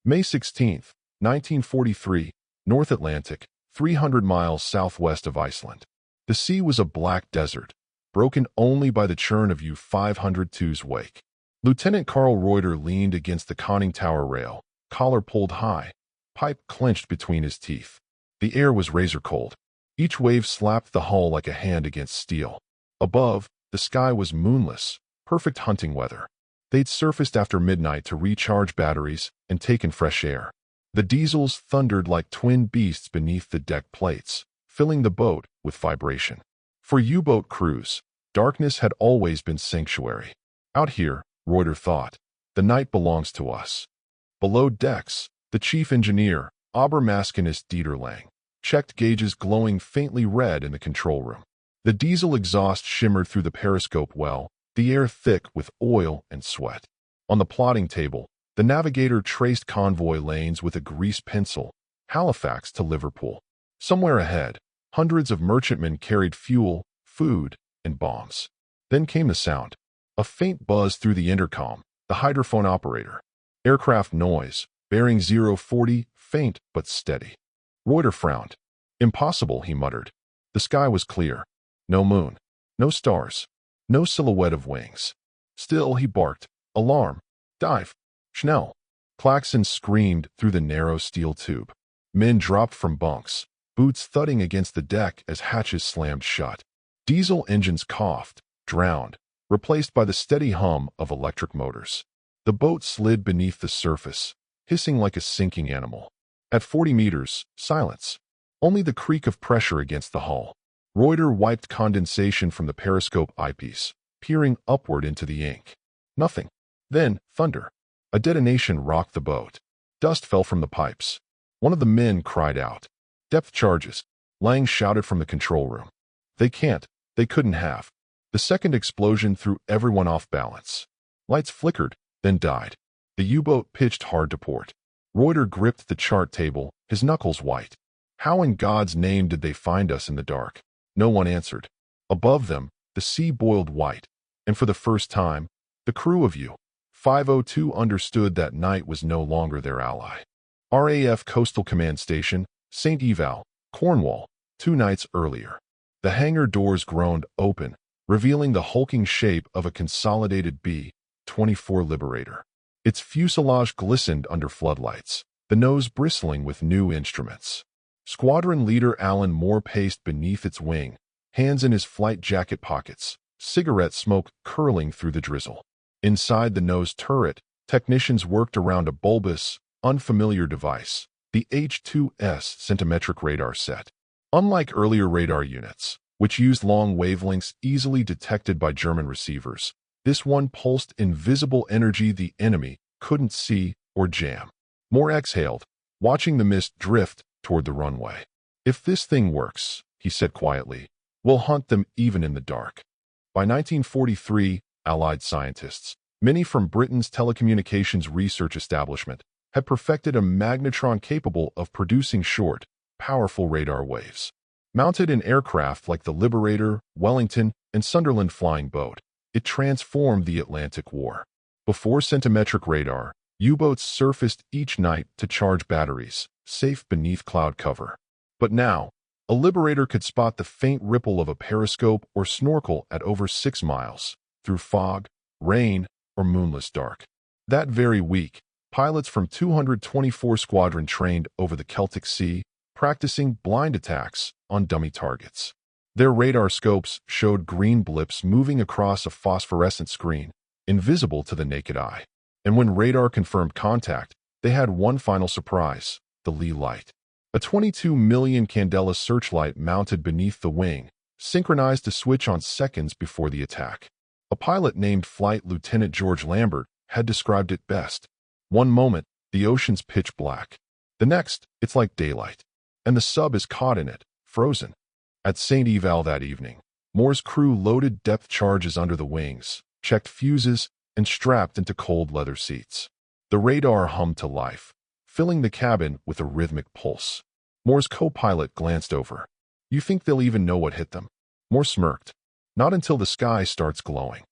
May 16, 1943, North Atlantic, 300 miles southwest of Iceland. The sea was a black desert, broken only by the churn of U-502's wake. Lieutenant Carl Reuter leaned against the conning tower rail, collar pulled high, pipe clenched between his teeth. The air was razor cold. Each wave slapped the hull like a hand against steel. Above, the sky was moonless, perfect hunting weather. They'd surfaced after midnight to recharge batteries and taken fresh air. The diesels thundered like twin beasts beneath the deck plates, filling the boat with vibration. For U-boat crews, darkness had always been sanctuary. Out here, Reuter thought, the night belongs to us. Below decks, the chief engineer, Obermaskinist Dieter Lang, checked gauges glowing faintly red in the control room. The diesel exhaust shimmered through the periscope well, the air thick with oil and sweat. On the plotting table, the navigator traced convoy lanes with a grease pencil, Halifax to Liverpool. Somewhere ahead, hundreds of merchantmen carried fuel, food, and bombs. Then came the sound. A faint buzz through the intercom, the hydrophone operator. Aircraft noise, bearing 040, faint but steady. Reuter frowned. Impossible, he muttered. The sky was clear. No moon. No stars. No silhouette of wings. Still, he barked. Alarm. Dive. Schnell. Klaxons screamed through the narrow steel tube. Men dropped from bunks, boots thudding against the deck as hatches slammed shut. Diesel engines coughed, drowned, replaced by the steady hum of electric motors. The boat slid beneath the surface, hissing like a sinking animal. At 40 meters, silence. Only the creak of pressure against the hull. Reuter wiped condensation from the periscope eyepiece, peering upward into the ink. Nothing. Then, thunder. A detonation rocked the boat. Dust fell from the pipes. One of the men cried out. Depth charges. Lang shouted from the control room. They couldn't have. The second explosion threw everyone off balance. Lights flickered, then died. The U-boat pitched hard to port. Reuter gripped the chart table, his knuckles white. How in God's name did they find us in the dark? No one answered. Above them, the sea boiled white, and for the first time, the crew of U-502 understood that night was no longer their ally. RAF Coastal Command Station, St. Eval, Cornwall, 2 nights earlier. The hangar doors groaned open, revealing the hulking shape of a consolidated B-24 Liberator. Its fuselage glistened under floodlights, the nose bristling with new instruments. Squadron leader Alan Moore paced beneath its wing, hands in his flight jacket pockets, cigarette smoke curling through the drizzle. Inside the nose turret, technicians worked around a bulbous, unfamiliar device, the H-2S centimetric radar set. Unlike earlier radar units, which used long wavelengths easily detected by German receivers, this one pulsed invisible energy the enemy couldn't see or jam. Moore exhaled, watching the mist drift toward the runway. If this thing works, he said quietly, we'll hunt them even in the dark. By 1943, Allied scientists, many from Britain's telecommunications research establishment, had perfected a magnetron capable of producing short, powerful radar waves. Mounted in aircraft like the Liberator, Wellington, and Sunderland flying boat, it transformed the Atlantic War. Before centimetric radar, U-boats surfaced each night to charge batteries, safe beneath cloud cover. But now, a Liberator could spot the faint ripple of a periscope or snorkel at over 6 miles, through fog, rain, or moonless dark. That very week, pilots from 224 Squadron trained over the Celtic Sea, practicing blind attacks on dummy targets. Their radar scopes showed green blips moving across a phosphorescent screen, invisible to the naked eye. And when radar confirmed contact, they had one final surprise, the Leigh Light. A 22 million candela searchlight mounted beneath the wing, synchronized to switch on seconds before the attack. A pilot named Flight Lieutenant George Lambert had described it best. One moment, the ocean's pitch black. The next, it's like daylight. And the sub is caught in it, frozen. At St. Eval that evening, Moore's crew loaded depth charges under the wings, checked fuses, and strapped into cold leather seats. The radar hummed to life, filling the cabin with a rhythmic pulse. Moore's co-pilot glanced over. You think they'll even know what hit them? Moore smirked. Not until the sky starts glowing.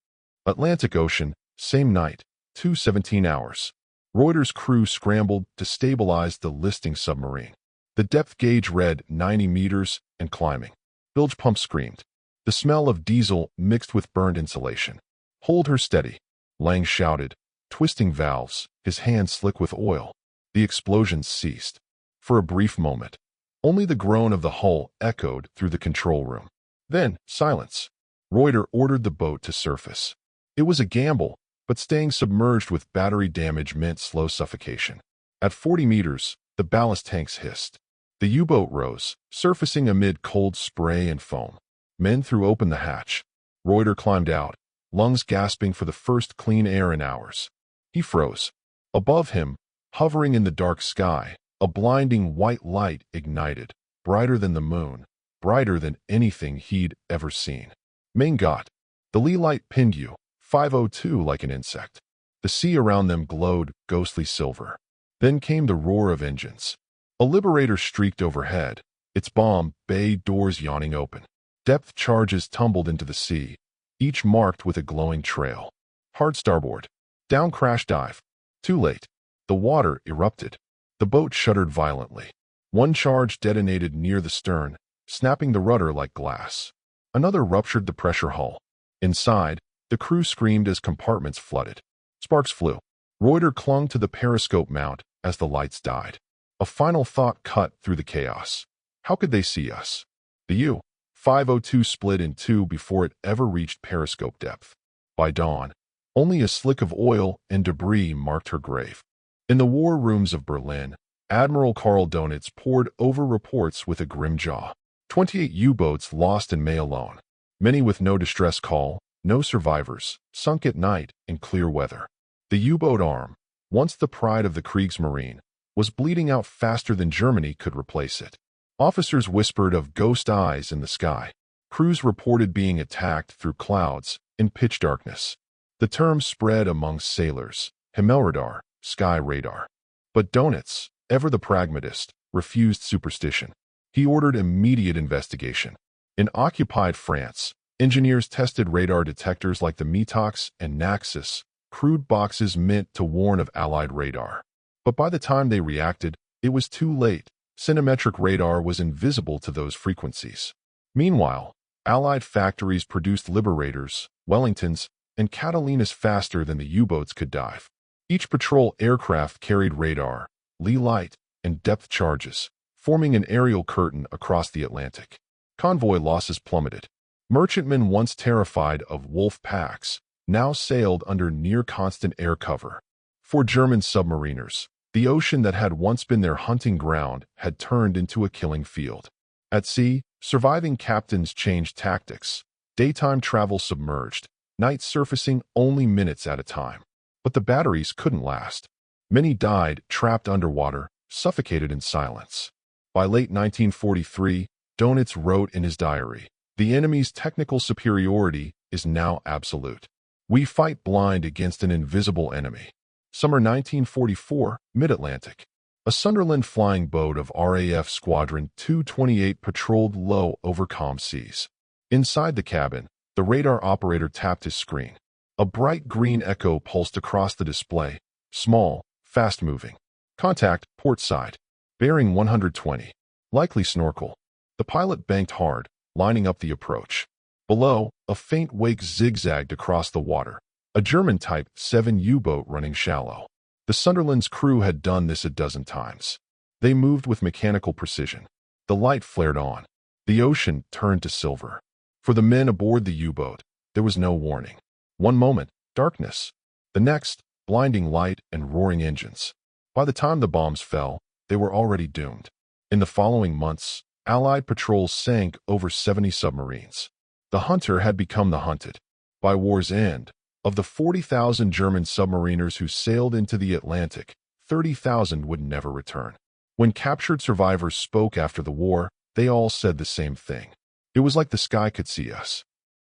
Atlantic Ocean, same night, 2:17 hours. Reuters' crew scrambled to stabilize the listing submarine. The depth gauge read 90 meters and climbing. Bilge pump screamed. The smell of diesel mixed with burned insulation. "Hold her steady," Lang shouted, twisting valves, his hands slick with oil. The explosions ceased. For a brief moment, only the groan of the hull echoed through the control room. Then, silence. Reuter ordered the boat to surface. It was a gamble, but staying submerged with battery damage meant slow suffocation. At 40 meters, the ballast tanks hissed. The U-boat rose, surfacing amid cold spray and foam. Men threw open the hatch. Reuter climbed out, lungs gasping for the first clean air in hours. He froze. Above him, hovering in the dark sky, a blinding white light ignited, brighter than the moon, brighter than anything he'd ever seen. Mein Gott! The Leigh light pinned WW2 like an insect. The sea around them glowed ghostly silver. Then came the roar of engines. A Liberator streaked overhead, its bomb bay doors yawning open. Depth charges tumbled into the sea, each marked with a glowing trail. Hard starboard. Down crash dive. Too late. The water erupted. The boat shuddered violently. One charge detonated near the stern, snapping the rudder like glass. Another ruptured the pressure hull. Inside, the crew screamed as compartments flooded. Sparks flew. Reuter clung to the periscope mount as the lights died. A final thought cut through the chaos. How could they see us? The WW2 split in two before it ever reached periscope depth. By dawn, only a slick of oil and debris marked her grave. In the war rooms of Berlin, Admiral Karl Donitz pored over reports with a grim jaw. 28 U-boats lost in May alone. Many with no distress call, no survivors, sunk at night in clear weather. The U-boat arm, once the pride of the Kriegsmarine, was bleeding out faster than Germany could replace it. Officers whispered of ghost eyes in the sky. Crews reported being attacked through clouds in pitch darkness. The term spread among sailors, Himmelradar, sky radar. But Donitz, ever the pragmatist, refused superstition. He ordered immediate investigation. In occupied France, engineers tested radar detectors like the Metox and Naxos, crude boxes meant to warn of Allied radar. But by the time they reacted, it was too late. Centimetric radar was invisible to those frequencies. Meanwhile, Allied factories produced Liberators, Wellingtons, and Catalinas faster than the U-boats could dive. Each patrol aircraft carried radar, Leigh light, and depth charges, forming an aerial curtain across the Atlantic. Convoy losses plummeted. Merchantmen once terrified of wolf packs now sailed under near-constant air cover. For German submariners, the ocean that had once been their hunting ground had turned into a killing field. At sea, surviving captains changed tactics. Daytime travel submerged, night surfacing only minutes at a time. But the batteries couldn't last. Many died trapped underwater, suffocated in silence. By late 1943, Donitz wrote in his diary, "The enemy's technical superiority is now absolute. We fight blind against an invisible enemy." Summer 1944, Mid-Atlantic. A Sunderland flying boat of RAF Squadron 228 patrolled low over calm seas. Inside the cabin, the radar operator tapped his screen. A bright green echo pulsed across the display, small, fast-moving. Contact, port side. Bearing 120. Likely snorkel. The pilot banked hard, lining up the approach. Below, a faint wake zigzagged across the water. A German Type 7 U-boat running shallow. The Sunderland's crew had done this a dozen times. They moved with mechanical precision. The light flared on. The ocean turned to silver. For the men aboard the U-boat, there was no warning. One moment, darkness. The next, blinding light and roaring engines. By the time the bombs fell, they were already doomed. In the following months, Allied patrols sank over 70 submarines. The hunter had become the hunted. By war's end, of the 40,000 German submariners who sailed into the Atlantic, 30,000 would never return. When captured survivors spoke after the war, they all said the same thing. It was like the sky could see us.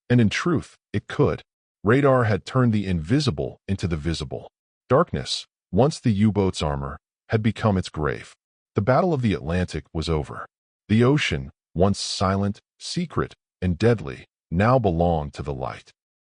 And in truth, it could. Radar had turned the invisible into the visible. Darkness, once the U-boat's armor, had become its grave. The Battle of the Atlantic was over. The ocean, once silent, secret, and deadly, now belonged to the light.